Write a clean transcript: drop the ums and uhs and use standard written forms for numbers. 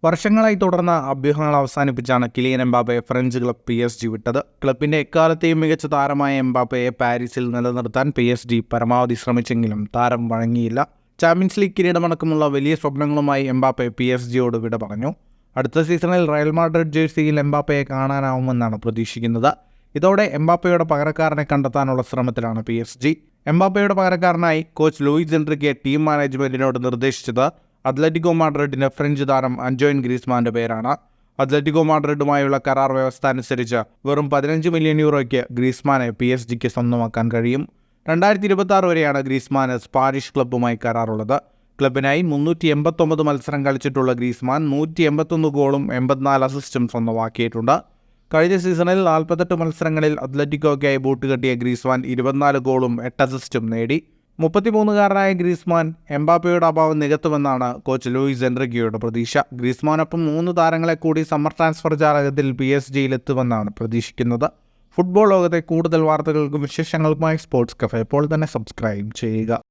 വർഷങ്ങളായി തുടർന്ന അഭ്യൂഹങ്ങൾ അവസാനിപ്പിച്ചാണ് കിലിയൻ എംബാപ്പയെ ഫ്രഞ്ച് ക്ലബ് PSG വിട്ടത്. ക്ലബിന്റെ എക്കാലത്തെയും മികച്ച താരമായ എംബാപ്പയെ പാരീസിൽ നിലനിർത്താൻ PSG പരമാവധി ശ്രമിച്ചെങ്കിലും താരം വഴങ്ങിയില്ല. ചാമ്പ്യൻസ് ലീഗ് കിരീടമടക്കമുള്ള വലിയ സ്വപ്നങ്ങളുമായി എംബാപ്പെ PSG വിട പറഞ്ഞു. അടുത്ത സീസണിൽ റയൽ മാഡ്രിഡ് ജേഴ്സിയിൽ എംബാപ്പയെ കാണാനാവുമെന്നാണ് പ്രതീക്ഷിക്കുന്നത്. ഇതോടെ എംബാപ്പയുടെ പകരക്കാരനെ കണ്ടെത്താനുള്ള ശ്രമത്തിലാണ് PSG. എംബാപ്പയുടെ പകരക്കാരനായി കോച്ച് ലൂയിസ് എൻറിക്കെ ടീം മാനേജ്മെന്റിനോട് നിർദ്ദേശിച്ചത് അത്ലറ്റിക്കോ മാഡ്രിഡിന്റെ ഫ്രഞ്ച് താരം അന്റോയിൻ ഗ്രീസ്മാന്റെ പേരാണ്. അത്ലറ്റിക്കോ മാഡ്രിഡുമായുള്ള കരാർ വ്യവസ്ഥ അനുസരിച്ച് വെറും 15 മില്യൺ യൂറോയ്ക്ക് ഗ്രീസ്മാനെ PSG സ്വന്തമാക്കാൻ കഴിയും. 2026 വരെയാണ് ഗ്രീസ്മാന് സ്പാനിഷ് ക്ലബ്ബുമായി കരാറുള്ളത്. ക്ലബിനായി 389 മത്സരം കളിച്ചിട്ടുള്ള ഗ്രീസ്മാൻ 181 ഗോളും 84 അസിസ്റ്റും സ്വന്തമാക്കിയിട്ടുണ്ട്. കഴിഞ്ഞ സീസണിൽ 48 മത്സരങ്ങളിൽ അത്ലറ്റിക്കോയ്ക്കായി ബൂട്ട് കെട്ടിയ ഗ്രീസ്മാൻ 24 ഗോളും 8 അസിസ്റ്റും നേടി. 33-കാരനായ ഗ്രീസ്മാൻ എംബാപ്പയുടെ അഭാവം നികത്തുമെന്നാണ് കോച്ച് ലൂയിസ് എൻറിക്കെയുടെ പ്രതീക്ഷ. ഗ്രീസ്മാനൊപ്പം 3 താരങ്ങളെ കൂടി സമ്മർ ട്രാൻസ്ഫർ ജാലകത്തിൽ PSG-യിലെത്തുമെന്നാണ് പ്രതീക്ഷിക്കുന്നത്. ഫുട്ബോൾ ലോകത്തെ കൂടുതൽ വാർത്തകൾക്കും വിശേഷങ്ങൾക്കുമായി സ്പോർട്സ് കഫേ ഇപ്പോൾ തന്നെ സബ്സ്ക്രൈബ് ചെയ്യുക.